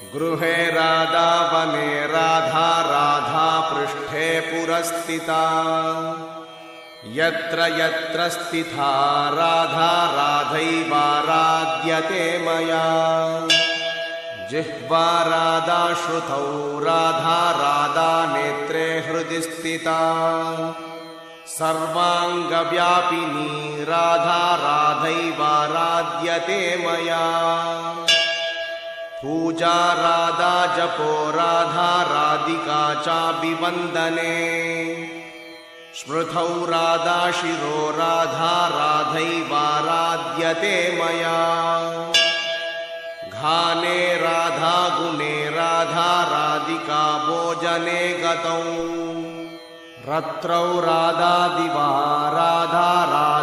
गृहे राधा वने राधा राधा पृष्ठे पुरस्थिता यत्र यत्र स्थिता राधा राधैवाराध्यते मया जिह्वा राधा श्रुतौ राधा राधा नेत्रे हृदि स्थिता सर्वांगव्यापिनी राधा राधैवाराध्यते मया पूजा राधा जपो राधा राधिका चाभिवन्दने स्मृतौ राधा शिरो राधा राधैवाराध्यते मया घाने राधा गुणे राधा राधिका भोजने गतौ रत्रौ राधा दिवा राधा राधै